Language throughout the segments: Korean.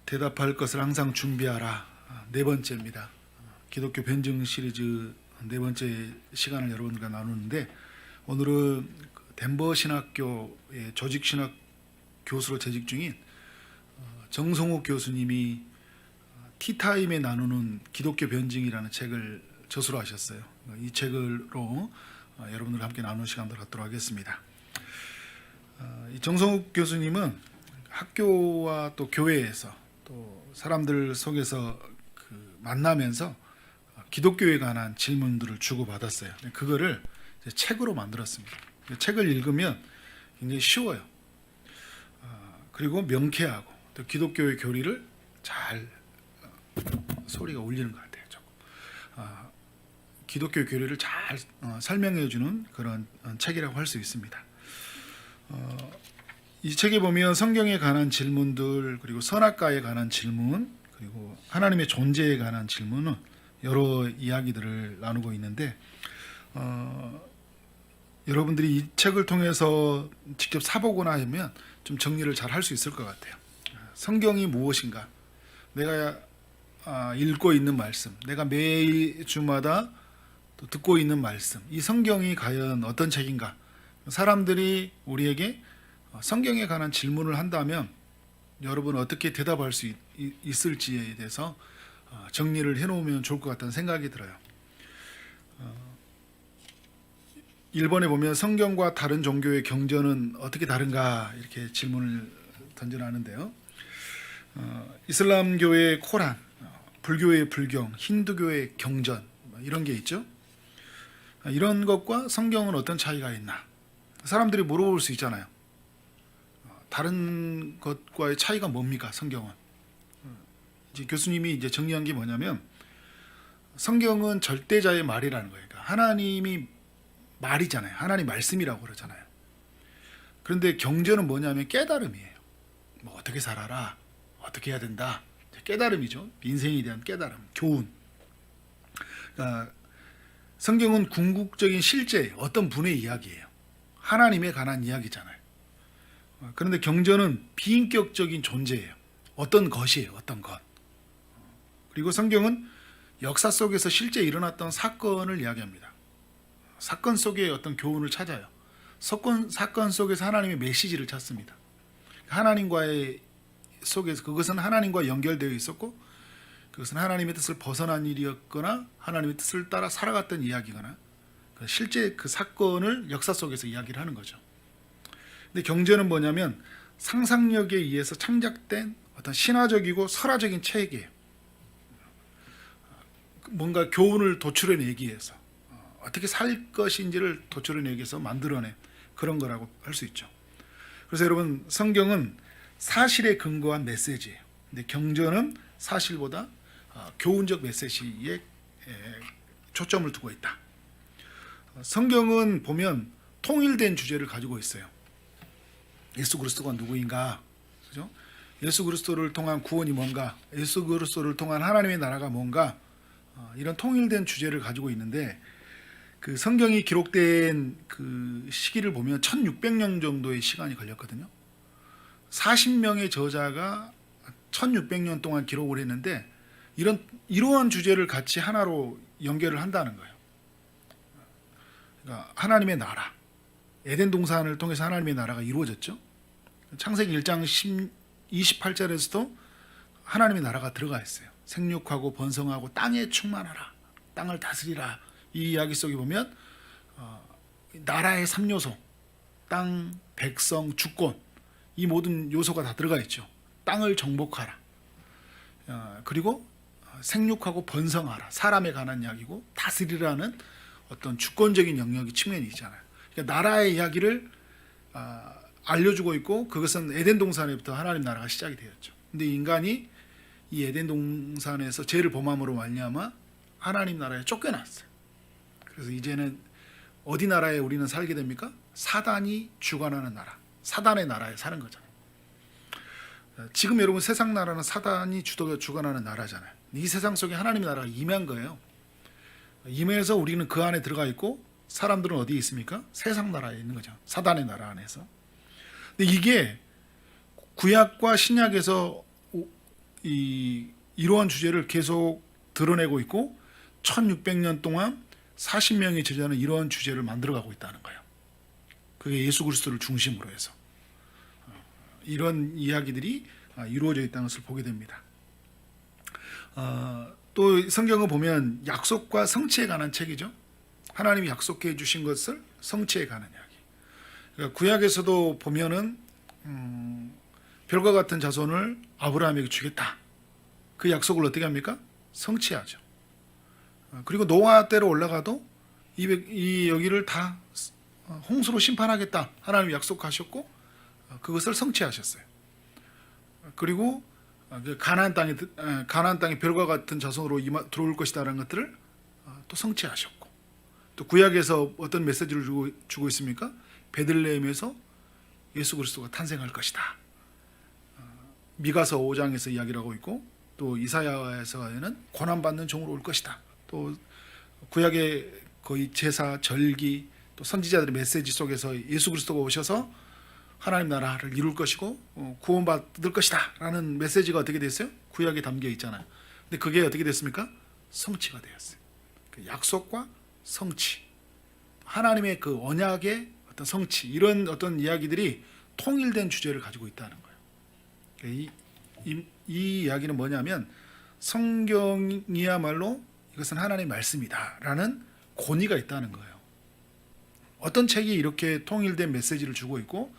대답할 것을 항상 준비하라. 네 번째입니다. 기독교 변증 시리즈 네 번째 시간을 여러분들과 나누는데, 오늘은 덴버 신학교의 조직 신학 교수로 재직 중인 정성욱 교수님이 티타임에 나누는 기독교 변증이라는 책을 저수로 하셨어요. 이 책으로 여러분들과 함께 나누는 시간을 갖도록 하겠습니다. 이 정성욱 교수님은 학교와 또 교회에서 또 사람들 속에서 만나면서 기독교에 관한 질문들을 주고받았어요. 그거를 책으로 만들었습니다. 책을 읽으면 굉장히 쉬워요. 그리고 명쾌하고 또 기독교의 교리를 잘 소리가 울리는 것 같아요. 조금. 기독교의 교리를 잘 설명해 주는 그런 책이라고 할 수 있습니다. 이 책에 보면 성경에 관한 질문들, 그리고 선악과에 관한 질문, 그리고 하나님의 존재에 관한 질문은 여러 이야기들을 나누고 있는데, 여러분들이 이 책을 통해서 직접 사보거나 하면 좀 정리를 잘 할 수 있을 것 같아요. 성경이 무엇인가, 내가 읽고 있는 말씀, 내가 매주마다 또 듣고 있는 말씀, 이 성경이 과연 어떤 책인가, 사람들이 우리에게 성경에 관한 질문을 한다면 여러분은 어떻게 대답할 수 있을지에 대해서 정리를 해놓으면 좋을 것 같다는 생각이 들어요. 1번에 보면 성경과 다른 종교의 경전은 어떻게 다른가, 이렇게 질문을 던져놨는데요. 이슬람교의 코란, 불교의 불경, 힌두교의 경전, 이런 게 있죠. 이런 것과 성경은 어떤 차이가 있나, 사람들이 물어볼 수 있잖아요. 다른 것과의 차이가 뭡니까, 성경은? 이제 교수님이 이제 정리한 게 뭐냐면, 성경은 절대자의 말이라는 거예요. 그러니까 하나님이 말이잖아요. 하나님 말씀이라고 그러잖아요. 그런데 경전은 뭐냐면 깨달음이에요. 뭐 어떻게 살아라, 어떻게 해야 된다, 깨달음이죠. 인생에 대한 깨달음, 교훈. 그러니까 성경은 궁극적인 실제 어떤 분의 이야기예요. 하나님에 관한 이야기잖아요. 그런데 경전은 비인격적인 존재예요. 어떤 것이에요. 어떤 것. 그리고 성경은 역사 속에서 실제 일어났던 사건을 이야기합니다. 사건 속에 어떤 교훈을 찾아요. 사건 속에서 하나님의 메시지를 찾습니다. 하나님과의 속에서, 그것은 하나님과 연결되어 있었고, 그것은 하나님의 뜻을 벗어난 일이었거나 하나님의 뜻을 따라 살아갔던 이야기거나, 실제 그 사건을 역사 속에서 이야기를 하는 거죠. 근데 경전은 뭐냐면 상상력에 의해서 창작된 어떤 신화적이고 설화적인 책이에요. 뭔가 교훈을 도출해내기 위해서, 어떻게 살 것인지를 도출해내기 위해서 만들어낸 그런 거라고 할 수 있죠. 그래서 여러분, 성경은 사실에 근거한 메시지예요. 근데 경전은 사실보다 교훈적 메시지에 초점을 두고 있다. 성경은 보면 통일된 주제를 가지고 있어요. 예수 그리스도가 누구인가, 그죠? 예수 그리스도를 통한 구원이 뭔가, 예수 그리스도를 통한 하나님의 나라가 뭔가, 이런 통일된 주제를 가지고 있는데, 그 성경이 기록된 그 시기를 보면 1600년 정도의 시간이 걸렸거든요. 40명의 저자가 1600년 동안 기록을 했는데, 이러한 주제를 같이 하나로 연결을 한다는 거예요. 그러니까 하나님의 나라, 에덴 동산을 통해서 하나님의 나라가 이루어졌죠. 창세기 1장 28절에서도 하나님의 나라가 들어가 있어요. 생육하고 번성하고 땅에 충만하라, 땅을 다스리라. 이 이야기 속에 보면 나라의 3요소, 땅, 백성, 주권, 이 모든 요소가 다 들어가 있죠. 땅을 정복하라, 그리고 생육하고 번성하라, 사람에 관한 이야기고, 다스리라는 어떤 주권적인 영역의 측면이 있잖아요. 그러니까 나라의 이야기를 알려주고 있고, 그것은 에덴 동산에부터 하나님 나라가 시작이 되었죠. 근데 인간이 이 에덴 동산에서 죄를 범함으로 말미암아 하나님 나라에 쫓겨났어요. 그래서 이제는 어디 나라에 우리는 살게 됩니까? 사단이 주관하는 나라, 사단의 나라에 사는 거잖아요. 지금 여러분, 세상 나라는 사단이 주관하는 나라잖아요. 이 세상 속에 하나님의 나라가 임한 거예요. 임해서 우리는 그 안에 들어가 있고, 사람들은 어디에 있습니까? 세상 나라에 있는 거죠. 사단의 나라 안에서. 근데 이게 구약과 신약에서 이러한 주제를 계속 드러내고 있고 1600년 동안 40명의 제자는 이러한 주제를 만들어가고 있다는 거예요. 그게 예수 그리스도를 중심으로 해서 이런 이야기들이 이루어져 있다는 것을 보게 됩니다. 또 성경을 보면 약속과 성취에 관한 책이죠. 하나님이 약속해 주신 것을 성취해 가는 이야기. 그러니까 구약에서도 보면은 별과 같은 자손을 아브라함에게 주겠다. 그 약속을 어떻게 합니까? 성취하죠. 그리고 노아 때로 올라가도 여기를 다 홍수로 심판하겠다. 하나님이 약속하셨고 그것을 성취하셨어요. 그리고 가나안 땅에 별과 같은 자손으로 들어올 것이다라는 것들을 또 성취하셨고, 또 구약에서 어떤 메시지를 주고 있습니까? 베들레헴에서 예수 그리스도가 탄생할 것이다. 미가서 5장에서 이야기를 하고 있고, 또 이사야에서는 고난받는 종으로 올 것이다. 또 구약의 거의 제사, 절기, 또 선지자들의 메시지 속에서 예수 그리스도가 오셔서 하나님 나라를 이룰 것이고 구원받을 것이다 라는 메시지가 어떻게 됐어요? 구약에 담겨 있잖아요. 근데 그게 어떻게 됐습니까? 성취가 되었어요. 그 약속과 성취, 하나님의 그 언약의 어떤 성취, 이런 어떤 이야기들이 통일된 주제를 가지고 있다는 거예요. 이 이야기는 뭐냐면 성경이야말로 이것은 하나님의 말씀이다 라는 권위가 있다는 거예요. 어떤 책이 이렇게 통일된 메시지를 주고 있고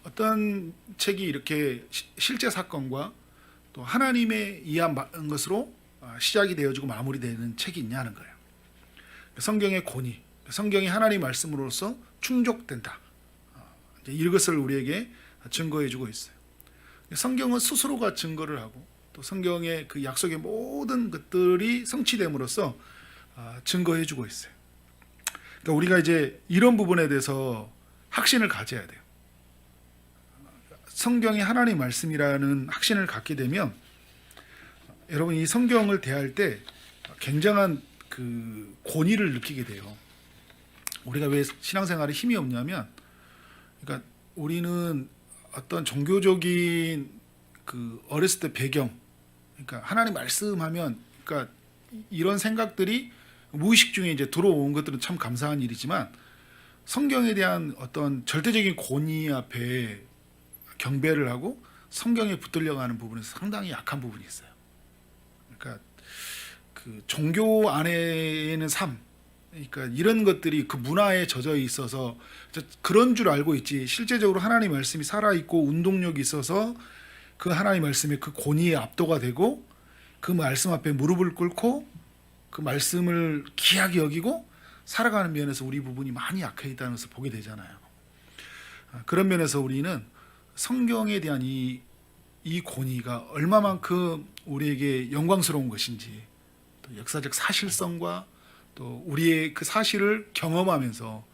어떤 책이 이렇게 실제 사건과 또 하나님의 이해한 것으로 시작이 되어지고 마무리되는 책이 있냐는 거예요. 성경의 권위, 성경이 하나님의 말씀으로서 충족된다. 이것을 우리에게 증거해주고 있어요. 성경은 스스로가 증거를 하고 또 성경의 그 약속의 모든 것들이 성취됨으로써 증거해주고 있어요. 그러니까 우리가 이제 이런 부분에 대해서 확신을 가져야 돼요. 성경이 하나님의 말씀이라는 확신을 갖게 되면 여러분 이 성경을 대할 때 굉장한 그 권위를 느끼게 돼요. 우리가 왜 신앙생활에 힘이 없냐면, 그러니까 우리는 어떤 종교적인 그 어렸을 때 배경, 그러니까 하나님 말씀하면, 그러니까 이런 생각들이 무의식 중에 이제 들어온 것들은 참 감사한 일이지만 성경에 대한 어떤 절대적인 권위 앞에 경배를 하고 성경에 붙들려고 하는 부분에서 상당히 약한 부분이 있어요. 그러니까 그 종교 안에는 삶, 그러니까 이런 것들이 그 문화에 젖어 있어서 그런 줄 알고 있지, 실제적으로 하나님 말씀이 살아있고 운동력이 있어서 그 하나님 말씀의 그 권위에 압도가 되고 그 말씀 앞에 무릎을 꿇고 그 말씀을 귀하게 여기고 살아가는 면에서 우리 부분이 많이 약해 있다는 것을 보게 되잖아요. 그런 면에서 우리는 성경에 대한 이 권위가 얼마만큼 우리에게 영광스러운 것인지, 또 역사적 사실성과 또 우리의 그 사실을 경험하면서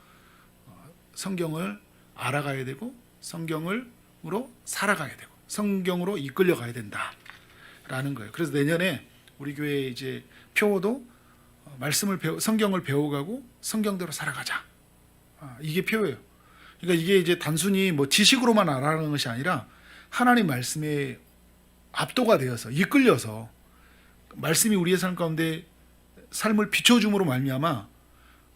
성경을 알아가야 되고 성경으로 살아가야 되고 성경으로 이끌려 가야 된다라는 거예요. 그래서 내년에 우리 교회 이제 표어도 성경을 배워가고 성경대로 살아가자. 이게 표예요. 그러니까 이게 이제 단순히 뭐 지식으로만 알아가는 것이 아니라 하나님 말씀에 압도가 되어서 이끌려서 말씀이 우리의 삶 가운데 삶을 비춰줌으로 말미암아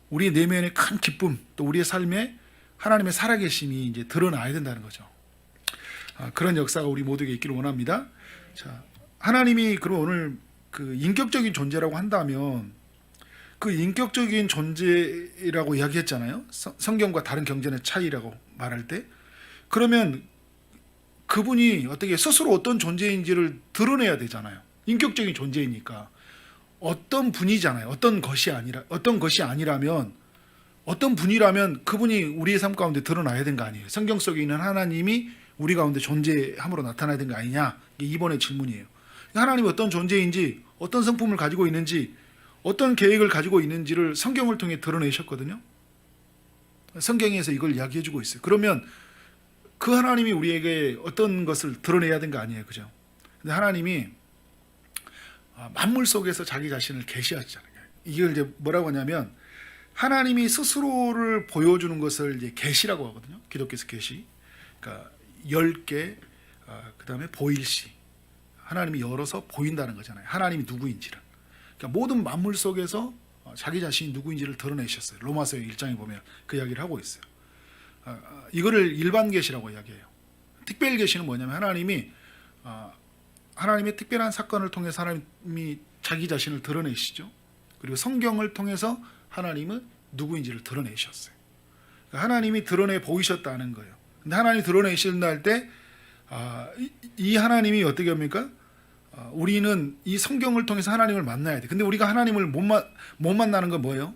우리의 내면의 큰 기쁨, 또 우리의 삶에 하나님의 살아계심이 이제 드러나야 된다는 거죠. 그런 역사가 우리 모두에게 있기를 원합니다. 자, 하나님이 그럼 오늘 그 인격적인 존재라고 한다면 그 인격적인 존재라고 이야기했잖아요. 성경과 다른 경전의 차이라고 말할 때, 그러면 그분이 어떻게 스스로 어떤 존재인지를 드러내야 되잖아요. 인격적인 존재이니까 어떤 분이잖아요. 어떤 것이 아니라면 어떤 분이라면 그분이 우리의 삶 가운데 드러나야 되는 거 아니에요. 성경 속에 있는 하나님이 우리 가운데 존재함으로 나타나야 되는 거 아니냐. 이게 이번의 질문이에요. 하나님이 어떤 존재인지, 어떤 성품을 가지고 있는지, 어떤 계획을 가지고 있는지를 성경을 통해 드러내셨거든요. 성경에서 이걸 이야기해주고 있어요. 그러면 그 하나님이 우리에게 어떤 것을 드러내야 되는 거 아니에요, 그죠? 근데 하나님이 만물 속에서 자기 자신을 계시하시잖아요. 이걸 이제 뭐라고 하냐면 하나님이 스스로를 보여주는 것을 이제 계시라고 하거든요. 기독교에서 계시. 그러니까 10개, 그다음에 보일시, 하나님이 열어서 보인다는 거잖아요. 하나님이 누구인지를. 그러니까 모든 만물 속에서 자기 자신이 누구인지를 드러내셨어요. 로마서 1장에 보면 그 이야기를 하고 있어요. 이거를 일반 계시라고 이야기해요. 특별 계시는 뭐냐면 하나님의 특별한 사건을 통해서 하나님이 자기 자신을 드러내시죠. 그리고 성경을 통해서 하나님은 누구인지를 드러내셨어요. 그러니까 하나님이 드러내 보이셨다는 거예요. 근데 하나님이 드러내신다 할 때 이 하나님이 어떻게 합니까? 우리는 이 성경을 통해서 하나님을 만나야 돼. 근데 우리가 하나님을 못 만나는 건 뭐예요?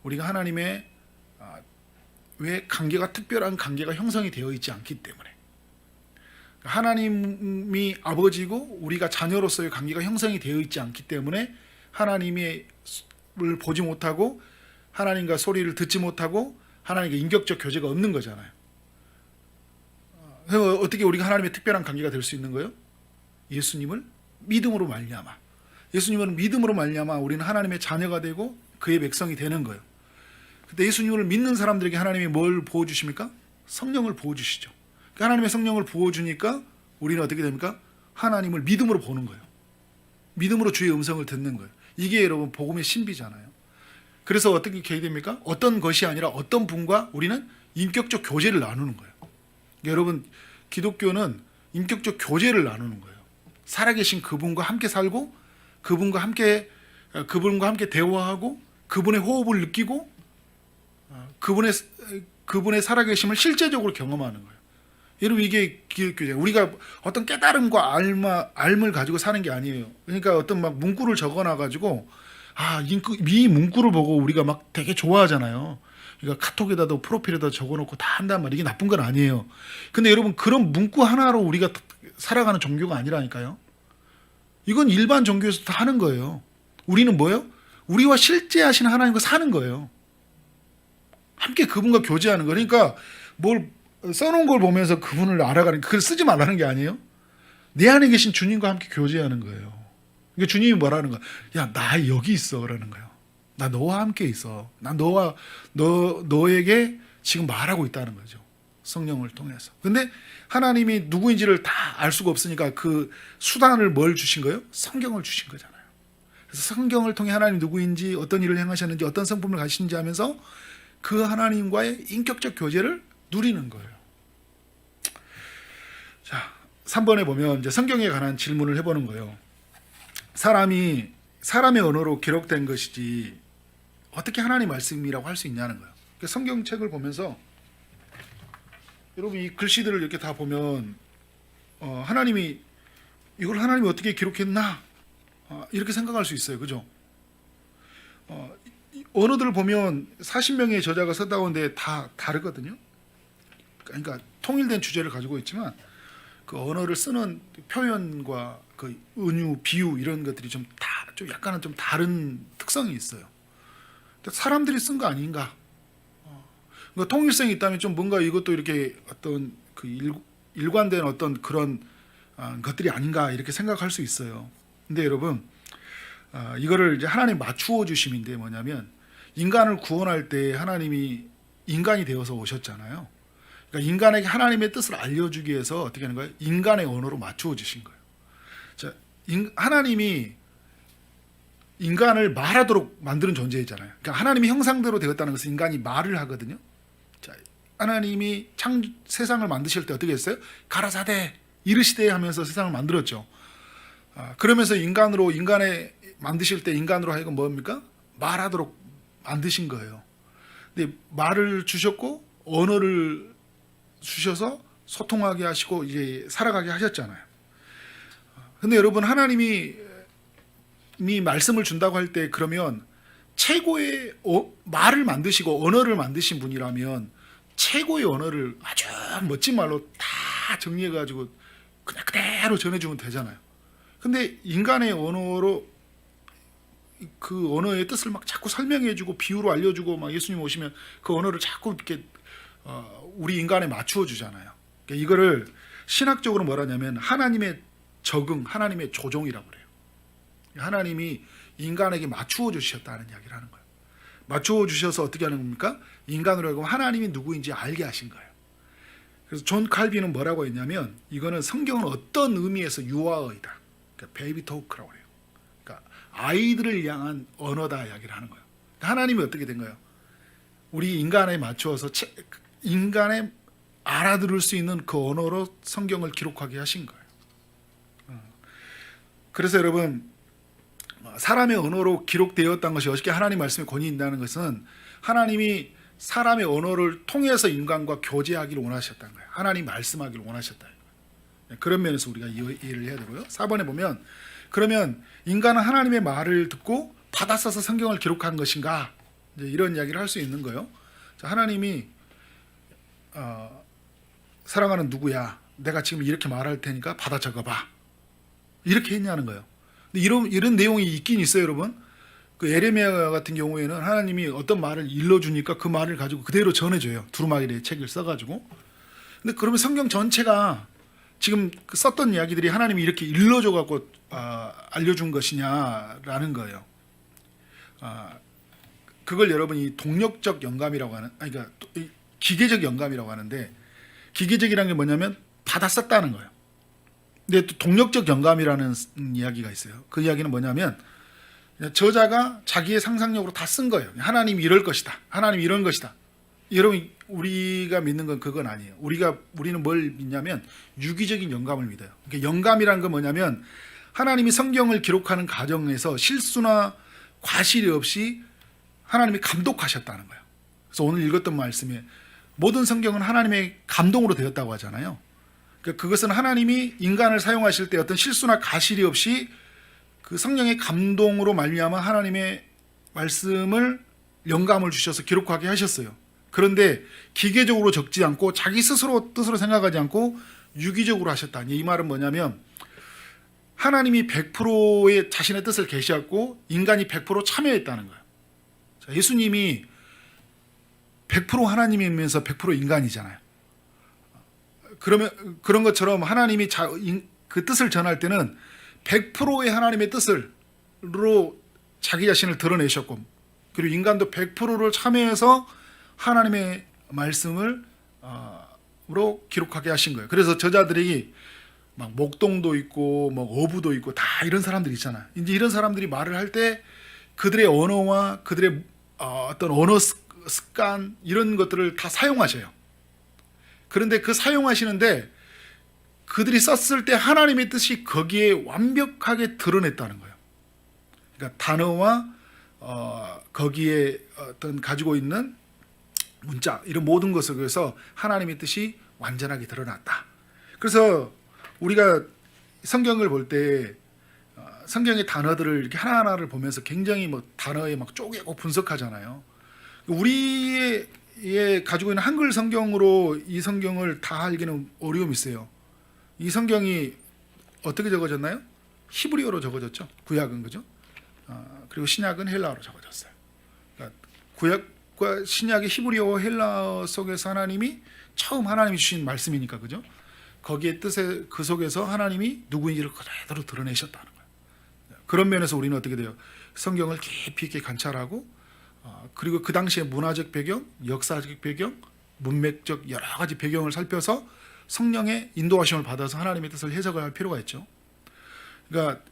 우리가 하나님의 왜 관계가 특별한 관계가 형성이 되어 있지 않기 때문에. 하나님이 아버지고 우리가 자녀로서의 관계가 형성이 되어 있지 않기 때문에 하나님을 보지 못하고 하나님과 소리를 듣지 못하고 하나님과 인격적 교제가 없는 거잖아요. 그래서 어떻게 우리가 하나님의 특별한 관계가 될 수 있는 거예요? 예수님을 믿음으로 말미암아. 예수님을 믿음으로 말미암아 우리는 하나님의 자녀가 되고 그의 백성이 되는 거예요. 근데 예수님을 믿는 사람들에게 하나님이 뭘 부어주십니까? 성령을 부어주시죠. 하나님의 성령을 부어주니까 우리는 어떻게 됩니까? 하나님을 믿음으로 보는 거예요. 믿음으로 주의 음성을 듣는 거예요. 이게 여러분 복음의 신비잖아요. 그래서 어떻게 됩니까? 어떤 것이 아니라 어떤 분과 우리는 인격적 교제를 나누는 거예요. 여러분 기독교는 인격적 교제를 나누는 거예요. 살아계신 그분과 함께 살고 그분과 함께 대화하고 그분의 호흡을 느끼고 그분의 살아계심을 실제적으로 경험하는 거예요. 여러분 이게 기독교죠. 우리가 어떤 깨달음과 알을 가지고 사는 게 아니에요. 그러니까 어떤 막 문구를 적어놔 가지고 이 문구를 보고 우리가 막 되게 좋아하잖아요. 그러니까 카톡에다도 프로필에다 적어놓고 다 한단 말이에요. 이게 나쁜 건 아니에요. 근데 여러분 그런 문구 하나로 우리가 살아가는 종교가 아니라니까요. 이건 일반 종교에서 다 하는 거예요. 우리는 뭐예요? 우리와 실제 하신 하나님과 사는 거예요. 함께 그분과 교제하는 거. 그러니까 뭘 써놓은 걸 보면서 그분을 알아가는 그걸 쓰지 말라는 게 아니에요. 내 안에 계신 주님과 함께 교제하는 거예요. 그러니까 주님이 뭐라는 거야? 야, 나 여기 있어라는 거예요. 나 너와 함께 있어. 나 너에게 지금 말하고 있다는 거죠. 성령을 통해서. 근데 하나님이 누구인지를 다 알 수가 없으니까 그 수단을 뭘 주신 거예요? 성경을 주신 거잖아요. 그래서 성경을 통해 하나님 누구인지 어떤 일을 행하셨는지 어떤 성품을 가시는지 하면서 그 하나님과의 인격적 교제를 누리는 거예요. 자, 3번에 보면 이제 성경에 관한 질문을 해보는 거예요. 사람의 언어로 기록된 것이지 어떻게 하나님 말씀이라고 할 수 있냐는 거예요. 그러니까 성경책을 보면서 여러분 이 글씨들을 이렇게 다 보면 하나님이 어떻게 기록했나 이렇게 생각할 수 있어요. 그죠? 언어들을 보면 40명의 저자가 썼다 건데 다 다르거든요. 그러니까 통일된 주제를 가지고 있지만 그 언어를 쓰는 표현과 그 은유, 비유 이런 것들이 좀 약간은 좀 다른 특성이 있어요. 사람들이 쓴 거 아닌가? 그러니까 통일성이 있다면 좀 뭔가 이것도 이렇게 어떤 그 일관된 어떤 그런 것들이 아닌가 이렇게 생각할 수 있어요. 근데 여러분 이거를 이제 하나님 맞추어 주심인데 뭐냐면 인간을 구원할 때 하나님이 인간이 되어서 오셨잖아요. 그러니까 인간에게 하나님의 뜻을 알려주기 위해서 어떻게 하는 거예요? 인간의 언어로 맞추어 주신 거예요. 자, 하나님이 인간을 말하도록 만드는 존재잖아요. 그러니까 하나님의 형상대로 되었다는 것은 인간이 말을 하거든요. 자, 하나님이 세상을 만드실 때 어떻게 했어요? 가라사대 이르시되 하면서 세상을 만들었죠. 그러면서 인간에 만드실 때 인간으로 하여금 뭡니까? 말하도록 만드신 거예요. 근데 말을 주셨고 언어를 주셔서 소통하게 하시고 이제 살아가게 하셨잖아요. 근데 여러분 하나님이 말씀을 준다고 할 때 그러면 최고의 말을 만드시고 언어를 만드신 분이라면 최고의 언어를 아주 멋진 말로 다 정리해가지고 그냥 그대로 전해주면 되잖아요. 근데 인간의 언어로 그 언어의 뜻을 막 자꾸 설명해주고 비유로 알려주고 막 예수님 오시면 그 언어를 자꾸 이렇게 우리 인간에 맞추어 주잖아요. 그러니까 이거를 신학적으로 뭐라냐면 하나님의 적응, 하나님의 조종이라고 그래요. 하나님이 인간에게 맞추어 주셨다는 이야기를 하는 거예요. 맞추어 주셔서 어떻게 하는 겁니까? 인간으로 하여금 하나님이 누구인지 알게 하신 거예요. 그래서 존 칼빈은 뭐라고 했냐면 이거는 성경은 어떤 의미에서 유아어이다. 그러니까 베이비 토크라고 해요. 그러니까 아이들을 향한 언어다 이야기를 하는 거예요. 하나님이 어떻게 된 거예요? 우리 인간에 맞추어서 인간의 알아들을 수 있는 그 언어로 성경을 기록하게 하신 거예요. 그래서 여러분, 사람의 언어로 기록되었다는 것이 어떻게 하나님 말씀에 권위 있다는 것은 하나님이 사람의 언어를 통해서 인간과 교제하기를 원하셨다는 거예요. 하나님 말씀하기를 원하셨다는 거예요. 그런 면에서 우리가 이해를 해야 되고요. 4번에 보면 그러면 인간은 하나님의 말을 듣고 받아써서 성경을 기록한 것인가? 이제 이런 이야기를 할 수 있는 거예요. 자, 하나님이 사랑하는 누구야? 내가 지금 이렇게 말할 테니까 받아 적어봐. 이렇게 했냐는 거예요. 근데 이런 내용이 있긴 있어요, 여러분. 그 에레미야 같은 경우에는 하나님이 어떤 말을 일러주니까 그 말을 가지고 그대로 전해줘요. 두루마기의 책을 써가지고. 근데 그러면 성경 전체가 지금 썼던 이야기들이 하나님이 이렇게 일러줘갖고 알려준 것이냐라는 거예요. 그걸 여러분이 동력적 영감이라고 하는, 그러니까 기계적 영감이라고 하는데, 기계적이라는 게 뭐냐면 받아 썼다는 거예요. 근데 또 동력적 영감이라는 이야기가 있어요. 그 이야기는 뭐냐면 저자가 자기의 상상력으로 다 쓴 거예요. 하나님이 이럴 것이다. 하나님이 이런 것이다. 여러분, 우리가 믿는 건 그건 아니에요. 우리는 뭘 믿냐면 유기적인 영감을 믿어요. 그러니까 영감이라는 건 뭐냐면 하나님이 성경을 기록하는 과정에서 실수나 과실이 없이 하나님이 감독하셨다는 거예요. 그래서 오늘 읽었던 말씀에 모든 성경은 하나님의 감동으로 되었다고 하잖아요. 그러니까 그것은 하나님이 인간을 사용하실 때 어떤 실수나 가실이 없이 그 성령의 감동으로 말미암아 하나님의 말씀을 영감을 주셔서 기록하게 하셨어요. 그런데 기계적으로 적지 않고 자기 스스로 뜻으로 생각하지 않고 유기적으로 하셨다. 이 말은 뭐냐면 하나님이 100%의 자신의 뜻을 계시했고 인간이 100% 참여했다는 거예요. 자, 예수님이 100% 하나님이면서 100% 인간이잖아요. 그러면 그런 것처럼 하나님이 그 뜻을 전할 때는 100%의 하나님의 뜻으로 자기 자신을 드러내셨고, 그리고 인간도 100%를 참여해서 하나님의 말씀을 로 기록하게 하신 거예요. 그래서 저자들이 막 목동도 있고 뭐 어부도 있고 다 이런 사람들이 있잖아요. 이제 이런 사람들이 말을 할 때 그들의 언어와 그들의 어떤 언어 습관 이런 것들을 다 사용하셔요. 그런데 그 사용하시는데 그들이 썼을 때 하나님의 뜻이 거기에 완벽하게 드러냈다는 거예요. 그러니까 단어와 거기에 어떤 가지고 있는 문자 이런 모든 것을 위해서 하나님의 뜻이 완전하게 드러났다. 그래서 우리가 성경을 볼 때 성경의 단어들을 이렇게 하나하나를 보면서 굉장히 뭐 단어에 막 쪼개고 분석하잖아요. 우리의 가지고 있는 한글 성경으로 이 성경을 다 알기는 어려움이 있어요. 이 성경이 어떻게 적어졌나요? 히브리어로 적어졌죠. 구약은 그죠? 그리고 신약은 헬라어로 적어졌어요. 그러니까 구약과 신약의 히브리어와 헬라어 속에서 하나님이 처음 하나님이 주신 말씀이니까 그죠? 거기에 뜻에 그 속에서 하나님이 누구인지를 그대로 드러내셨다는 거예요. 그런 면에서 우리는 어떻게 돼요? 성경을 깊이 있게 관찰하고 그리고 그 당시의 문화적 배경, 역사적 배경, 문맥적 여러 가지 배경을 살펴서 성령의 인도하심을 받아서 하나님의 뜻을 해석을 할 필요가 있죠. 그러니까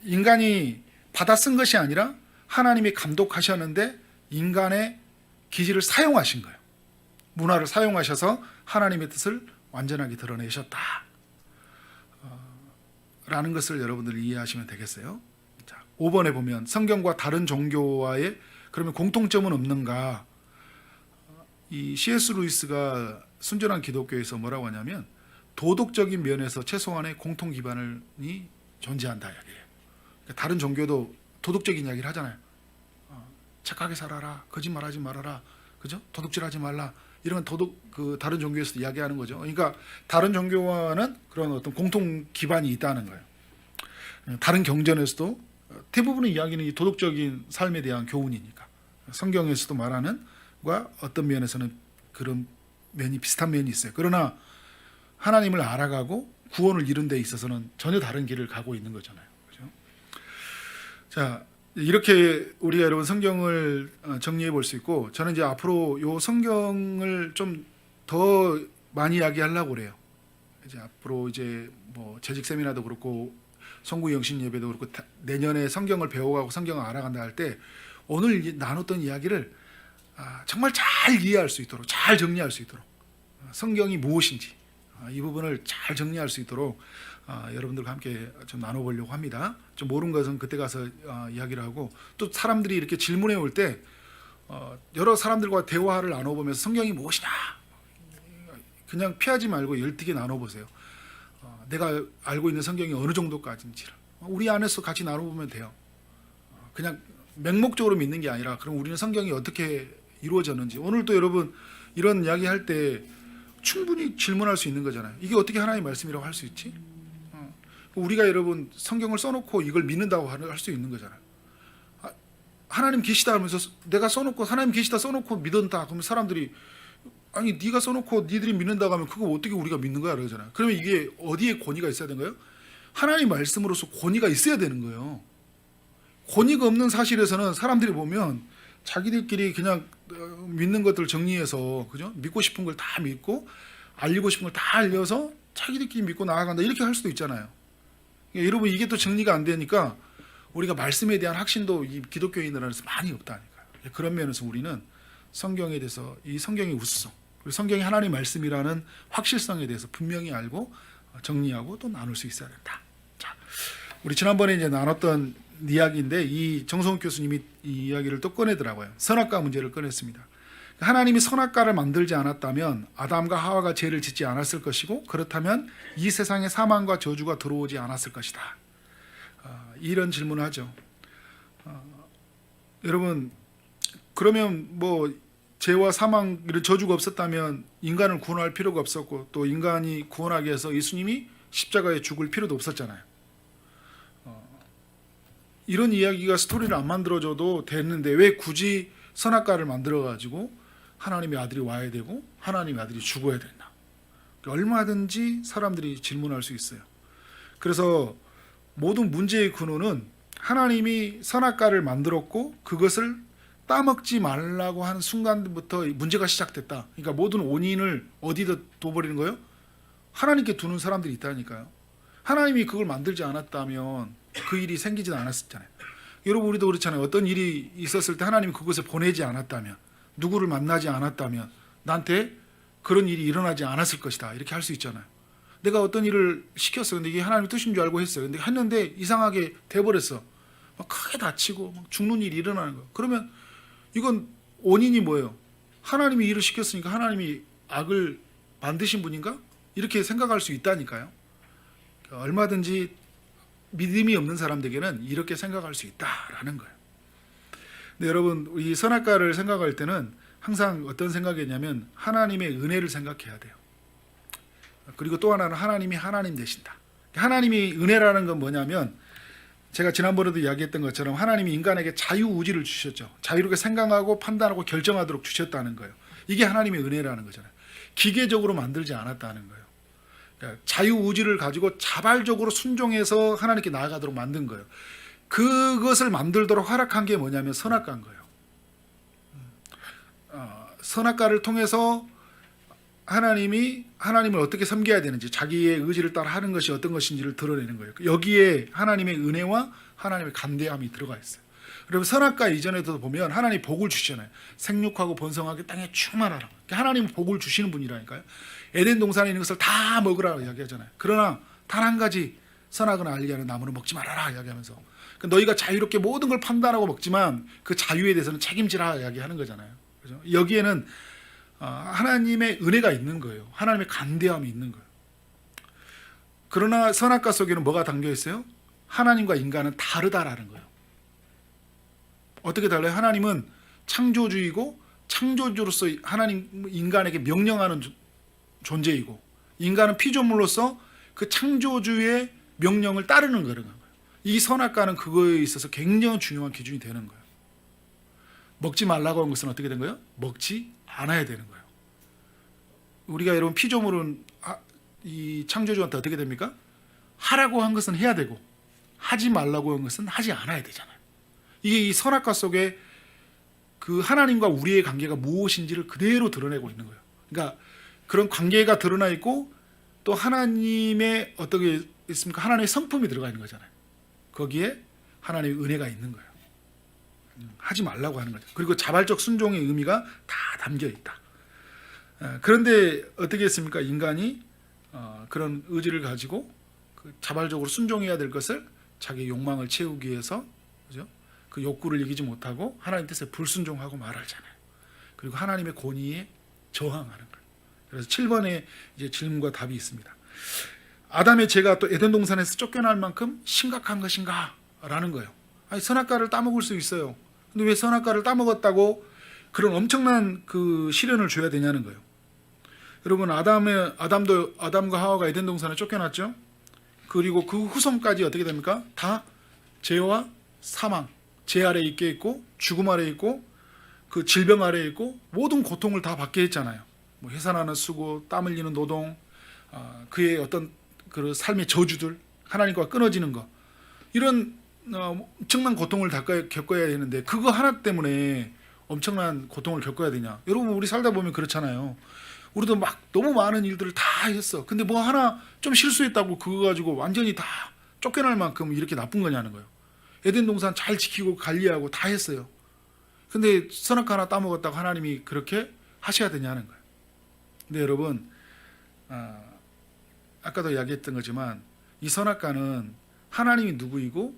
인간이 받아 쓴 것이 아니라 하나님이 감독하셨는데 인간의 기질을 사용하신 거예요. 문화를 사용하셔서 하나님의 뜻을 완전하게 드러내셨다. 라는 것을 여러분들이 이해하시면 되겠어요. 자, 5번에 보면 성경과 다른 종교와의 그러면 공통점은 없는가? 이 C.S. 루이스가 순전한 기독교에서 뭐라고 하냐면 도덕적인 면에서 최소한의 공통 기반이 존재한다 이야기예요. 그러니까 다른 종교도 도덕적인 이야기를 하잖아요. 착하게 살아라, 거짓말하지 말아라, 그죠? 도둑질하지 말라. 이런 다른 종교에서도 이야기하는 거죠. 그러니까 다른 종교와는 그런 어떤 공통 기반이 있다는 거예요. 다른 경전에서도 대부분의 이야기는 이 도덕적인 삶에 대한 교훈이니까 성경에서도 말하는 과 어떤 면에서는 그런 면이 비슷한 면이 있어요. 그러나 하나님을 알아가고 구원을 이룬 데 있어서는 전혀 다른 길을 가고 있는 거잖아요. 그렇죠? 자, 이렇게 우리가 여러분 성경을 정리해 볼 수 있고, 저는 이제 앞으로 요 성경을 좀 더 많이 이야기하려고 그래요. 이제 앞으로 이제 뭐 재직 세미나도 그렇고 송구 영신 예배도 그렇고 내년에 성경을 배워가고 성경을 알아간다 할 때 오늘 나눴던 이야기를 정말 잘 이해할 수 있도록, 잘 정리할 수 있도록, 성경이 무엇인지 이 부분을 잘 정리할 수 있도록 여러분들과 함께 좀 나눠보려고 합니다. 좀 모르는 것은 그때 가서 이야기를 하고, 또 사람들이 이렇게 질문해 올 때 여러 사람들과 대화를 나눠보면서 성경이 무엇이냐 그냥 피하지 말고 열띠게 나눠보세요. 내가 알고 있는 성경이 어느 정도까지인지를 우리 안에서 같이 나눠보면 돼요. 그냥 맹목적으로 믿는 게 아니라 그럼 우리는 성경이 어떻게 이루어졌는지, 오늘도 여러분 이런 이야기 할 때 충분히 질문할 수 있는 거잖아요. 이게 어떻게 하나님의 말씀이라고 할 수 있지? 우리가 여러분 성경을 써놓고 이걸 믿는다고 할 수 있는 거잖아요. 하나님 계시다 하면서 내가 써놓고 하나님 계시다 써놓고 믿는다 그러면 사람들이 아니 네가 써놓고 니들이 믿는다고 하면 그거 어떻게 우리가 믿는 거야 그러잖아요. 그러면 이게 어디에 권위가 있어야 되는 거예요? 하나님 말씀으로서 권위가 있어야 되는 거예요. 권위가 없는 사실에서는 사람들이 보면 자기들끼리 그냥 믿는 것들 정리해서, 그죠? 믿고 싶은 걸 다 믿고 알리고 싶은 걸 다 알려서 자기들끼리 믿고 나아간다 이렇게 할 수도 있잖아요. 여러분 이게 또 정리가 안 되니까 우리가 말씀에 대한 확신도 이 기독교인들 안에서 많이 없다니까요. 그런 면에서 우리는 성경에 대해서 이 성경의 우수성, 그리고 성경이 하나님의 말씀이라는 확실성에 대해서 분명히 알고 정리하고 또 나눌 수 있어야 된다. 자, 우리 지난번에 이제 나눴던 이야기인데 이 정성욱 교수님이 이 이야기를 또 꺼내더라고요. 선악과 문제를 꺼냈습니다. 하나님이 선악과를 만들지 않았다면 아담과 하와가 죄를 짓지 않았을 것이고, 그렇다면 이 세상에 사망과 저주가 들어오지 않았을 것이다. 이런 질문을 하죠. 여러분 그러면 뭐 죄와 사망 이런 저주가 없었다면 인간을 구원할 필요가 없었고, 또 인간이 구원하기 위해서 예수님이 십자가에 죽을 필요도 없었잖아요. 이런 이야기가 스토리를 안 만들어줘도 됐는데 왜 굳이 선악과를 만들어가지고 하나님의 아들이 와야 되고 하나님의 아들이 죽어야 됐나? 얼마든지 사람들이 질문할 수 있어요. 그래서 모든 문제의 근원은 하나님이 선악과를 만들었고 그것을 따먹지 말라고 하는 순간부터 문제가 시작됐다. 그러니까 모든 원인을 어디다 둬버리는 거예요? 하나님께 두는 사람들이 있다니까요. 하나님이 그걸 만들지 않았다면 그 일이 생기지 않았었잖아요. 여러분 우리도 그렇잖아요. 어떤 일이 있었을 때 하나님이 그것을 보내지 않았다면, 누구를 만나지 않았다면 나한테 그런 일이 일어나지 않았을 것이다 이렇게 할 수 있잖아요. 내가 어떤 일을 시켰어. 근데 이게 하나님의 뜻인 줄 알고 했어요. 근데 했는데 이상하게 돼버렸어. 막 크게 다치고 막 죽는 일이 일어나는 거예요. 그러면 이건 원인이 뭐예요? 하나님이 일을 시켰으니까 하나님이 악을 만드신 분인가? 이렇게 생각할 수 있다니까요. 얼마든지 믿음이 없는 사람들에게는 이렇게 생각할 수 있다라는 거예요. 근데 여러분 이 선악과를 생각할 때는 항상 어떤 생각이냐면 하나님의 은혜를 생각해야 돼요. 그리고 또 하나는 하나님이 하나님 되신다. 하나님이 은혜라는 건 뭐냐면 제가 지난번에도 이야기했던 것처럼 하나님이 인간에게 자유의지를 주셨죠. 자유롭게 생각하고 판단하고 결정하도록 주셨다는 거예요. 이게 하나님의 은혜라는 거잖아요. 기계적으로 만들지 않았다는 거예요. 그러니까 자유의지를 가지고 자발적으로 순종해서 하나님께 나아가도록 만든 거예요. 그것을 만들도록 허락한 게 뭐냐면 선악과인 거예요. 선악과를 통해서 하나님이 하나님을 어떻게 섬겨야 되는지, 자기의 의지를 따라 하는 것이 어떤 것인지를 드러내는 거예요. 여기에 하나님의 은혜와 하나님의 간대함이 들어가 있어요. 그리고 선악과 이전에도 보면 하나님이 복을 주시잖아요. 생육하고 번성하게 땅에 충만하라. 하나님은 복을 주시는 분이라니까요. 에덴 동산에 있는 것을 다 먹으라 이야기하잖아요. 그러나 단 한 가지 선악은 알게 하는 나무는 먹지 말아라 이야기하면서 너희가 자유롭게 모든 걸 판단하고 먹지만 그 자유에 대해서는 책임지라 이야기하는 거잖아요. 그죠? 여기에는 하나님의 은혜가 있는 거예요. 하나님의 간대함이 있는 거예요. 그러나 선악과 속에는 뭐가 담겨 있어요? 하나님과 인간은 다르다라는 거예요. 어떻게 달라요? 하나님은 창조주이고 창조주로서 하나님 인간에게 명령하는 존재이고, 인간은 피조물로서 그 창조주의 명령을 따르는 거예요. 이 선악과는 그거에 있어서 굉장히 중요한 기준이 되는 거예요. 먹지 말라고 한 것은 어떻게 된 거예요? 먹지 않아야 되는 거예요. 우리가 여러분 피조물은 이 창조주한테 어떻게 됩니까? 하라고 한 것은 해야 되고 하지 말라고 한 것은 하지 않아야 되잖아요. 이게 이 선악과 속에 그 하나님과 우리의 관계가 무엇인지를 그대로 드러내고 있는 거예요. 그러니까 그런 관계가 드러나 있고 또 하나님의 어떻게 있습니까? 하나님의 성품이 들어가 있는 거잖아요. 거기에 하나님의 은혜가 있는 거예요. 하지 말라고 하는 거죠. 그리고 자발적 순종의 의미가 다 담겨 있다. 그런데 어떻게 했습니까? 인간이 그런 의지를 가지고 그 자발적으로 순종해야 될 것을 자기 욕망을 채우기 위해서, 그죠? 그 욕구를 이기지 못하고 하나님 뜻에 불순종하고 말하잖아요. 그리고 하나님의 권위에 저항하는 거예요. 그래서 7번에 이제 질문과 답이 있습니다. 아담의 죄가 또 에덴 동산에서 쫓겨날 만큼 심각한 것인가? 라는 거예요. 아니, 선악과를 따먹을 수 있어요. 근데 왜 선악과를 따먹었다고 그런 엄청난 그 시련을 줘야 되냐는 거예요. 여러분, 아담과 하와가 에덴 동산에 쫓겨났죠. 그리고 그 후손까지 어떻게 됩니까? 다 죄와 사망, 죄 아래 있게 있고 죽음 아래 있고 그 질병 아래 있고 모든 고통을 다 받게 했잖아요. 뭐 해산하는 수고, 땀 흘리는 노동, 그의 어떤 그 삶의 저주들, 하나님과 끊어지는 것, 이런 엄청난 고통을 다 겪어야 되는데 그거 하나 때문에 엄청난 고통을 겪어야 되냐? 여러분, 우리 살다 보면 그렇잖아요. 우리도 막 너무 많은 일들을 다 했어. 근데 뭐 하나 좀 실수했다고 그거 가지고 완전히 다 쫓겨날 만큼 이렇게 나쁜 거냐는 거예요. 에덴 동산 잘 지키고 관리하고 다 했어요. 근데 선악과 하나 따먹었다고 하나님이 그렇게 하셔야 되냐는 거예요. 근데 여러분, 아까도 이야기했던 거지만 이 선악과는 하나님이 누구이고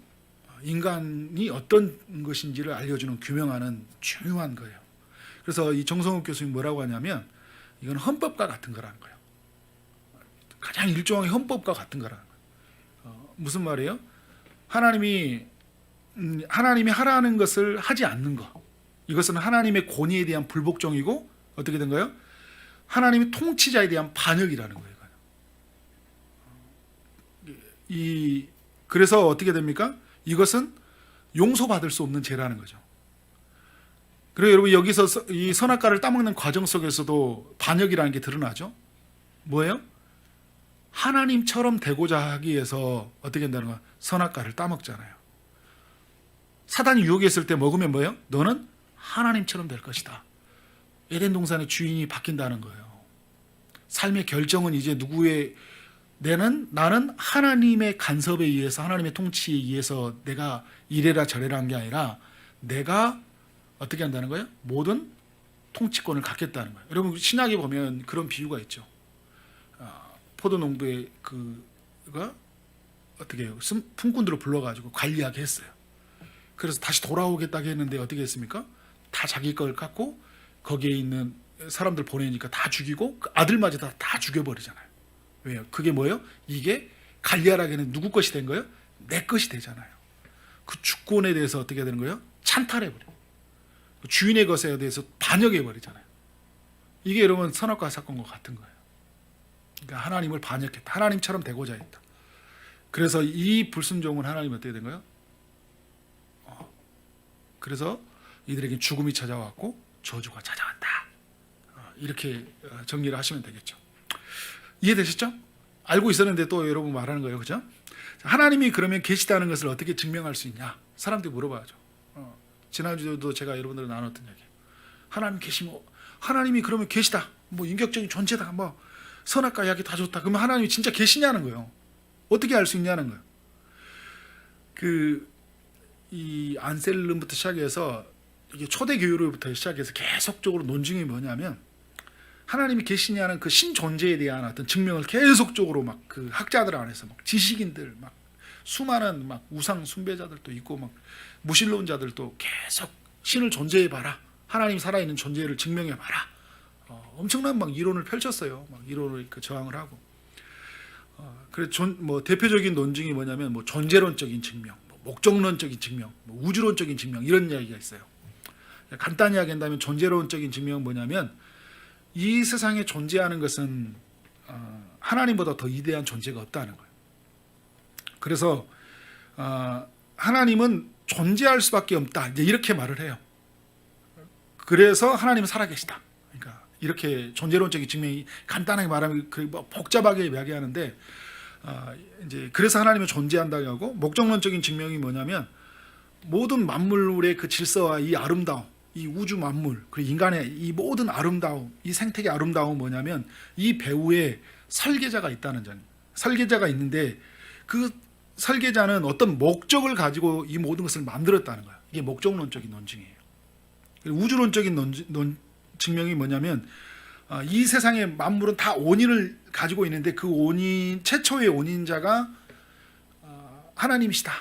인간이 어떤 것인지를 알려주는, 규명하는 중요한 거예요. 그래서 이 정성욱 교수님 뭐라고 하냐면 이건 헌법과 같은 거라는 거예요. 가장 일종의 헌법과 같은 거라는 거예요. 무슨 말이에요? 하나님이 하라는 것을 하지 않는 것, 이것은 하나님의 권위에 대한 불복종이고 어떻게 된 거예요? 하나님의 통치자에 대한 반역이라는 거예요. 그래서 어떻게 됩니까? 이것은 용서받을 수 없는 죄라는 거죠. 그리고 여러분, 여기서 이 선악과를 따먹는 과정 속에서도 반역이라는 게 드러나죠. 뭐예요? 하나님처럼 되고자 하기 위해서 어떻게 한다는 거야? 선악과를 따먹잖아요. 사단이 유혹했을 때 먹으면 뭐예요? 너는 하나님처럼 될 것이다. 에덴 동산의 주인이 바뀐다는 거예요. 삶의 결정은 이제 누구의, 나는 하나님의 간섭에 의해서, 하나님의 통치에 의해서 내가 이래라 저래라 한 게 아니라 내가 어떻게 한다는 거예요? 모든 통치권을 갖겠다는 거예요. 여러분, 신약에 보면 그런 비유가 있죠. 포도 농부의 그가 어떻게 해요? 품꾼들을 불러가지고 관리하게 했어요. 그래서 다시 돌아오겠다고 했는데 어떻게 했습니까? 다 자기 걸 갖고 거기에 있는 사람들 보내니까 다 죽이고 그 아들마저 다 죽여버리잖아요. 왜요? 그게 뭐예요? 이게 갈리아라기는 누구 것이 된 거예요? 내 것이 되잖아요. 그 주권에 대해서 어떻게 되는 거예요? 찬탈해버려요. 주인의 것에 대해서 반역해버리잖아요. 이게 여러분 선악과 사건과 같은 거예요. 그러니까 하나님을 반역했다. 하나님처럼 되고자 했다. 그래서 이 불순종은 하나님 어떻게 된 거예요? 그래서 이들에게 죽음이 찾아왔고 저주가 찾아왔다. 이렇게 정리를 하시면 되겠죠. 이해되셨죠? 알고 있었는데 또 여러분 말하는 거예요. 그죠? 하나님이 그러면 계시다는 것을 어떻게 증명할 수 있냐? 사람들이 물어봐야죠. 지난주에도 제가 여러분들 나눴던 얘기. 하나님 계시면, 하나님이 그러면 계시다. 뭐 인격적인 존재다. 뭐 선악과 이야기 다 좋다. 그러면 하나님이 진짜 계시냐는 거예요. 어떻게 알 수 있냐는 거예요. 이 안셀름부터 시작해서 이게 초대 교회로부터 시작해서 계속적으로 논증이 뭐냐면 하나님이 계시냐는 그 신존재에 대한 어떤 증명을 계속적으로 막 그 학자들 안에서 막 지식인들 막 수많은 막 우상 숭배자들도 있고 막 무신론자들도 계속 신을 존재해 봐라. 하나님 살아있는 존재를 증명해 봐라. 엄청난 막 이론을 펼쳤어요. 막 이론을 저항을 하고. 그래서 뭐 대표적인 논증이 뭐냐면 뭐 존재론적인 증명, 뭐 목적론적인 증명, 뭐 우주론적인 증명 이런 이야기가 있어요. 간단히 이야기한다면 존재론적인 증명은 뭐냐면 이 세상에 존재하는 것은 하나님보다 더 위대한 존재가 없다는 거예요. 그래서 하나님은 존재할 수밖에 없다. 이제 이렇게 말을 해요. 그래서 하나님은 살아계시다. 그러니까 이렇게 존재론적인 증명이 간단하게 말하면 뭐 복잡하게 이야기하는데 이제 그래서 하나님은 존재한다고 하고 목적론적인 증명이 뭐냐면 모든 만물의 그 질서와 이 아름다움 이 우주 만물 그리고 인간의 이 모든 아름다움, 이 생태계 아름다움은 뭐냐면 이 배후에 설계자가 있다는 점. 설계자가 있는데 그 설계자는 어떤 목적을 가지고 이 모든 것을 만들었다는 거야. 이게 목적론적인 논증이에요. 우주론적인 증명이 뭐냐면 이 세상의 만물은 다 원인을 가지고 있는데 그 원인 최초의 원인자가 하나님이시다.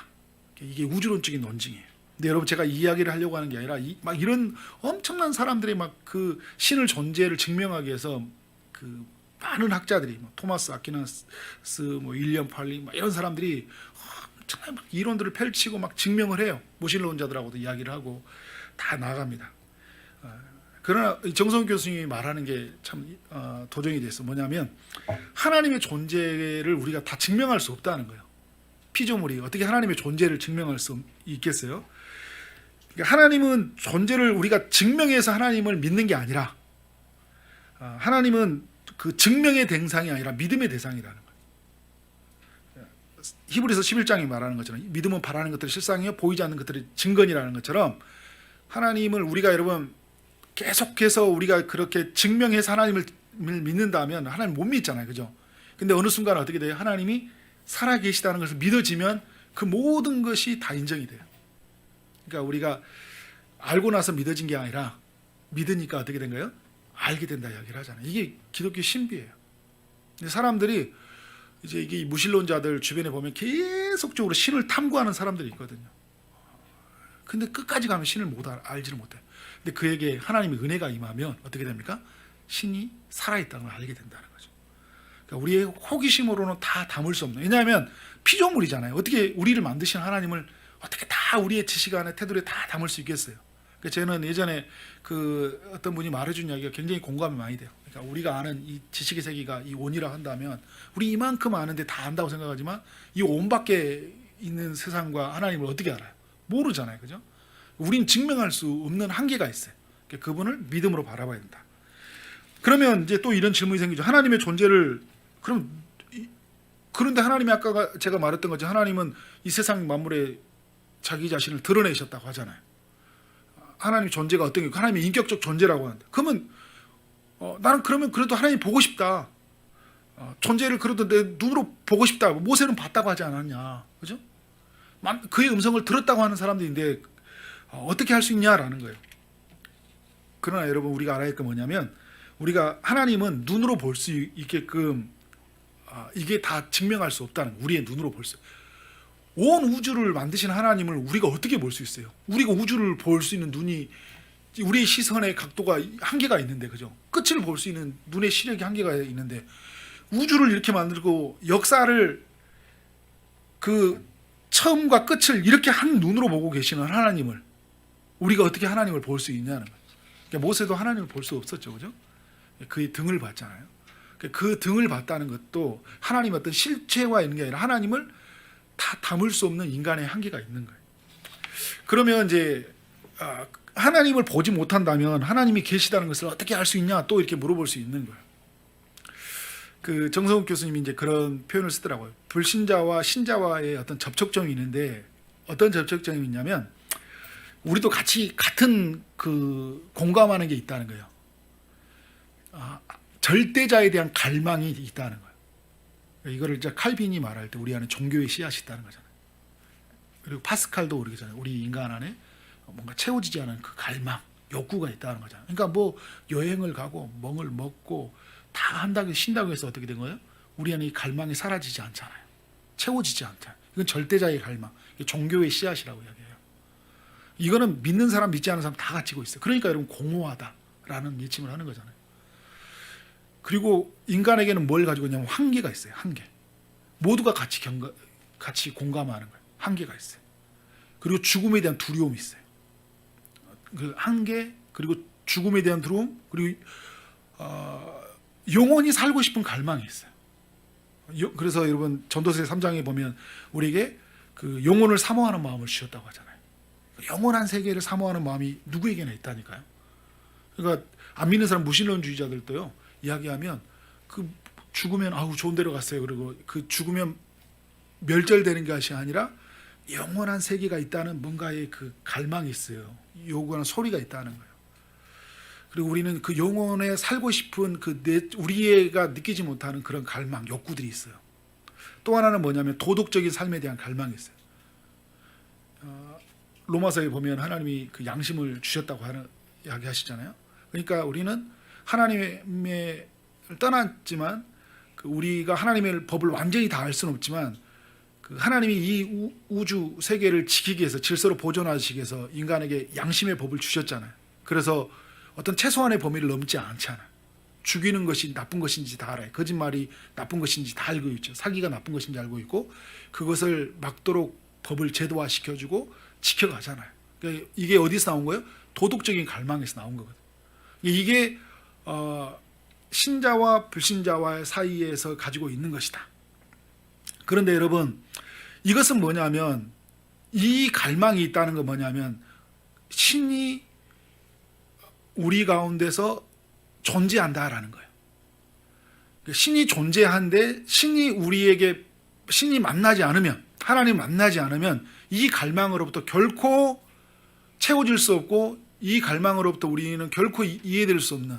이게 우주론적인 논증이에요. 근데 여러분 제가 이 이야기를 하려고 하는 게 아니라 막 이런 엄청난 사람들의 막 그 신을 존재를 증명하기 위해서 그 많은 학자들이 토마스 아퀴나스, 뭐 윌리엄 팔리 막 이런 사람들이 엄청난 막 이론들을 펼치고 막 증명을 해요. 무신론자들하고도 이야기를 하고 다 나갑니다. 그러나 정성훈 교수님이 말하는 게 참 도전이 됐어. 뭐냐면 하나님의 존재를 우리가 다 증명할 수 없다는 거예요. 피조물이 어떻게 하나님의 존재를 증명할 수 있겠어요? 그러니까 하나님은 존재를 우리가 증명해서 하나님을 믿는 게 아니라 하나님은 그 증명의 대상이 아니라 믿음의 대상이라는 거예요. 히브리서 11장이 말하는 것처럼 믿음은 바라는 것들이 실상이요 보이지 않는 것들이 증거니라는 것처럼 하나님을 우리가 여러분 계속해서 우리가 그렇게 증명해서 하나님을 믿는다면 하나님 못 믿잖아요. 그죠? 근데 어느 순간 어떻게 돼요? 하나님이 살아계시다는 것을 믿어지면 그 모든 것이 다 인정이 돼요. 그러니까 우리가 알고 나서 믿어진 게 아니라 믿으니까 어떻게 된 거예요? 알게 된다 이야기를 하잖아요. 이게 기독교 신비예요. 근데 사람들이 이제 이게 무신론자들 주변에 보면 계속적으로 신을 탐구하는 사람들이 있거든요. 근데 끝까지 가면 신을 알지를 못해요. 근데 그에게 하나님의 은혜가 임하면 어떻게 됩니까? 신이 살아있다는 걸 알게 된다는 거죠. 그러니까 우리의 호기심으로는 다 담을 수 없는. 왜냐하면 피조물이잖아요. 어떻게 우리를 만드신 하나님을 어떻게 다 우리의 지식 안에 테두리에 다 담을 수 있겠어요? 그러니까 저는 예전에 그 어떤 분이 말해준 이야기가 굉장히 공감이 많이 돼요. 그러니까 우리가 아는 이 지식의 세계가 이 온이라 한다면 우리 이만큼 아는데 다 안다고 생각하지만 이 온 밖에 있는 세상과 하나님을 어떻게 알아요? 모르잖아요. 그죠? 우린 증명할 수 없는 한계가 있어요. 그러니까 그분을 믿음으로 바라봐야 된다. 그러면 이제 또 이런 질문이 생기죠. 하나님의 존재를 그런데 하나님이 아까 제가 말했던 거죠. 하나님은 이 세상 만물에 자기 자신을 드러내셨다고 하잖아요. 하나님의 존재가 어떤 게 하나님의 인격적 존재라고 하는데 그러면 나는 그러면 그래도 하나님 보고 싶다. 존재를 그래도 내 눈으로 보고 싶다. 모세는 봤다고 하지 않았냐. 그죠? 그의 음성을 들었다고 하는 사람들인데 어떻게 할 수 있냐라는 거예요. 그러나 여러분 우리가 알아야 할 게 뭐냐면 우리가 하나님은 눈으로 볼 수 있게끔 이게 다 증명할 수 없다는 거예요. 우리의 눈으로 볼 수. 온 우주를 만드신 하나님을 우리가 어떻게 볼 수 있어요? 우리가 우주를 볼 수 있는 눈이 우리의 시선의 각도가 한계가 있는데 그죠? 끝을 볼 수 있는 눈의 시력이 한계가 있는데 우주를 이렇게 만들고 역사를 그 처음과 끝을 이렇게 한 눈으로 보고 계시는 하나님을 우리가 어떻게 하나님을 볼 수 있냐는 거예요. 그러니까 모세도 하나님을 볼 수 없었죠. 그죠? 그의 등을 봤잖아요. 그 등을 봤다는 것도 하나님의 어떤 실체와 있는 게 아니라 하나님을 다 담을 수 없는 인간의 한계가 있는 거예요. 그러면 이제 하나님을 보지 못한다면 하나님이 계시다는 것을 어떻게 알 수 있냐 또 이렇게 물어볼 수 있는 거예요. 그 정성욱 교수님이 이제 그런 표현을 쓰더라고요. 불신자와 신자와의 어떤 접촉점이 있는데 어떤 접촉점이 있냐면 우리도 같이 같은 그 공감하는 게 있다는 거예요. 절대자에 대한 갈망이 있다는 거예요. 이거를 이제 칼빈이 말할 때 우리 안에 종교의 씨앗이 있다는 거잖아요. 그리고 파스칼도 그러잖아요. 우리 인간 안에 뭔가 채워지지 않은 그 갈망, 욕구가 있다는 거잖아요. 그러니까 뭐 여행을 가고 멍을 먹고 다 한다고 쉰다고 해서 어떻게 된 거예요? 우리 안에 이 갈망이 사라지지 않잖아요. 채워지지 않잖아요. 이건 절대자의 갈망, 종교의 씨앗이라고 이야기해요. 이거는 믿는 사람, 믿지 않는 사람 다 가지고 있어요. 그러니까 여러분 공허하다라는 예침을 하는 거잖아요. 그리고 인간에게는 뭘 가지고 있냐면 한계가 있어요. 한계. 모두가 같이 공감하는 거예요. 한계가 있어요. 그리고 죽음에 대한 두려움이 있어요. 그 한계, 그리고 죽음에 대한 두려움, 그리고 영원히 살고 싶은 갈망이 있어요. 그래서 여러분 전도서 3장에 보면 우리에게 그 영혼을 사모하는 마음을 주셨다고 하잖아요. 영원한 세계를 사모하는 마음이 누구에게나 있다니까요. 그러니까 안 믿는 사람 무신론주의자들도요. 이야기하면 그 죽으면 아우 좋은 데로 갔어요. 그리고 그 죽으면 멸절되는 것이 아니라 영원한 세계가 있다는 뭔가의 그 갈망이 있어요. 요구하는 소리가 있다는 거예요. 그리고 우리는 그 영혼에 살고 싶은 우리가 느끼지 못하는 그런 갈망, 욕구들이 있어요. 또 하나는 뭐냐면 도덕적인 삶에 대한 갈망이 있어요. 로마서에 보면 하나님이 그 양심을 주셨다고 이야기하시잖아요. 그러니까 우리는 하나님을 떠났지만 우리가 하나님의 법을 완전히 다 알 수는 없지만 하나님이 이 우주 세계를 지키기 위해서, 질서로 보존하시기 위해서 인간에게 양심의 법을 주셨잖아요. 그래서 어떤 최소한의 범위를 넘지 않잖아요. 죽이는 것이 나쁜 것인지 다 알아요. 거짓말이 나쁜 것인지 다 알고 있죠. 사기가 나쁜 것인지 알고 있고 그것을 막도록 법을 제도화시켜주고 지켜가잖아요. 그러니까 이게 어디서 나온 거예요? 도덕적인 갈망에서 나온 거거든요. 이게 신자와 불신자와 사이에서 가지고 있는 것이다. 그런데 여러분, 이것은 뭐냐면, 이 갈망이 있다는 건 뭐냐면 신이 우리 가운데서 존재한다라는 거예요. 신이 존재한데 신이 만나지 않으면, 하나님 만나지 않으면 이 갈망으로부터 결코 채워질 수 없고 이 갈망으로부터 우리는 결코 이해될 수 없는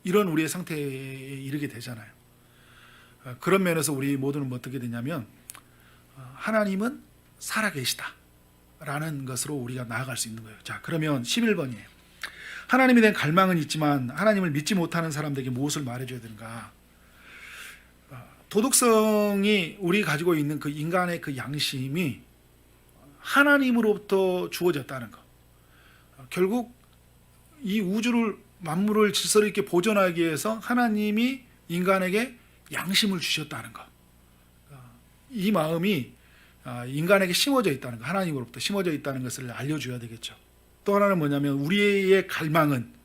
이런 우리의 상태에 이르게 되잖아요. 그런 면에서 우리 모두는 어떻게 되냐면 하나님은 살아계시다라는 것으로 우리가 나아갈 수 있는 거예요. 자, 그러면 11번이에요. 하나님에 대한 갈망은 있지만 하나님을 믿지 못하는 사람들에게 무엇을 말해줘야 되는가? 도덕성이 우리 가지고 있는 그 인간의 그 양심이 하나님으로부터 주어졌다는 것. 결국 이 우주를, 만물을 질서를 있게 보존하기 위해서 하나님이 인간에게 양심을 주셨다는 것. 이 마음이 인간에게 심어져 있다는 것, 하나님으로부터 심어져 있다는 것을 알려줘야 되겠죠. 또 하나는 뭐냐면 우리의 갈망은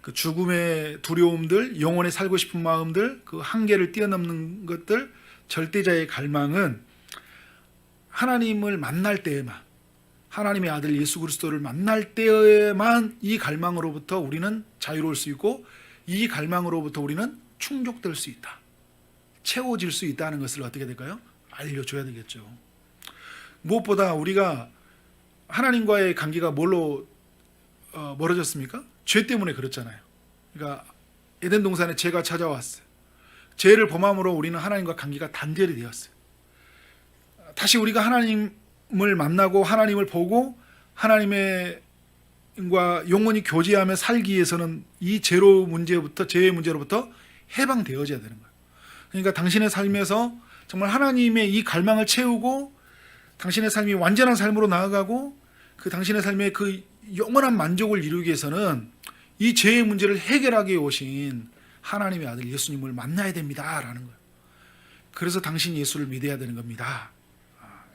그 죽음의 두려움들, 영혼에 살고 싶은 마음들, 그 한계를 뛰어넘는 것들, 절대자의 갈망은 하나님을 만날 때에만, 하나님의 아들 예수 그리스도를 만날 때에만 이 갈망으로부터 우리는 자유로울 수 있고 이 갈망으로부터 우리는 충족될 수 있다, 채워질 수 있다는 것을 어떻게 될까요? 알려줘야 되겠죠. 무엇보다 우리가 하나님과의 관계가 뭘로 멀어졌습니까? 죄 때문에 그렇잖아요. 그러니까 에덴 동산에 죄가 찾아왔어요. 죄를 범함으로 우리는 하나님과 관계가 단절이 되었어요. 다시 우리가 하나님을 만나고 하나님을 보고 하나님과 영원히 교제하며 살기 위해서는 이 죄의 문제로부터 해방되어져야 되는 거예요. 그러니까 당신의 삶에서 정말 하나님의 이 갈망을 채우고 당신의 삶이 완전한 삶으로 나아가고 그 당신의 삶의 그 영원한 만족을 이루기 위해서는 이 죄의 문제를 해결하기 위해 오신 하나님의 아들 예수님을 만나야 됩니다라는 거예요. 그래서 당신 예수를 믿어야 되는 겁니다.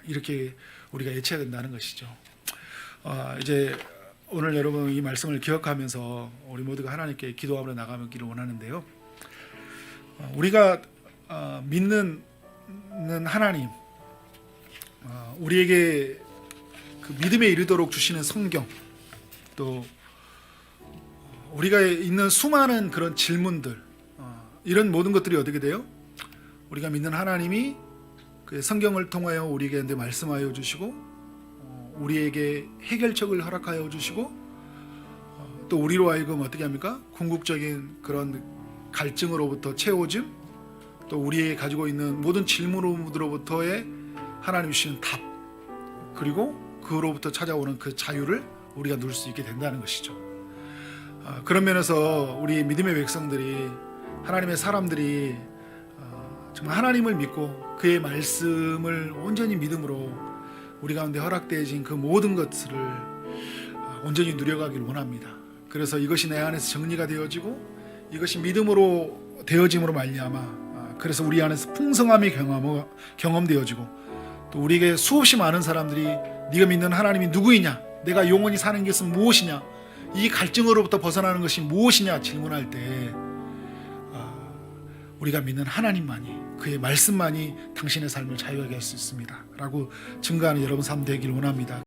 이렇게 우리가 예치해야 된다는 것이죠. 이제 오늘 여러분 이 말씀을 기억하면서 우리 모두가 하나님께 기도하며 나가기를 원하는데요. 우리가 믿는 하나님, 우리에게 그 믿음에 이르도록 주시는 성경, 또 우리가 있는 수많은 그런 질문들, 이런 모든 것들이 어떻게 돼요? 우리가 믿는 하나님이 그 성경을 통하여 우리에게 말씀하여 주시고 우리에게 해결책을 허락하여 주시고 또 우리로 하여금 어떻게 합니까? 궁극적인 그런 갈증으로부터 채워짐, 또 우리의 가지고 있는 모든 질문으로부터의 하나님 주시는 답, 그리고 그로부터 찾아오는 그 자유를 우리가 누릴 수 있게 된다는 것이죠. 그런 면에서 우리 믿음의 백성들이, 하나님의 사람들이 정말 하나님을 믿고 그의 말씀을 온전히 믿음으로 우리 가운데 허락되어진 그 모든 것들을 온전히 누려가길 원합니다. 그래서 이것이 내 안에서 정리가 되어지고 이것이 믿음으로 되어짐으로 말미암아 그래서 우리 안에서 풍성함이 경험되어지고 또 우리에게 수없이 많은 사람들이 네가 믿는 하나님이 누구이냐, 내가 영원히 사는 것은 무엇이냐, 이 갈증으로부터 벗어나는 것이 무엇이냐 질문할 때 우리가 믿는 하나님만이, 그의 말씀만이 당신의 삶을 자유하게 할 수 있습니다 라고 증거하는 여러분 삶 되기를 원합니다.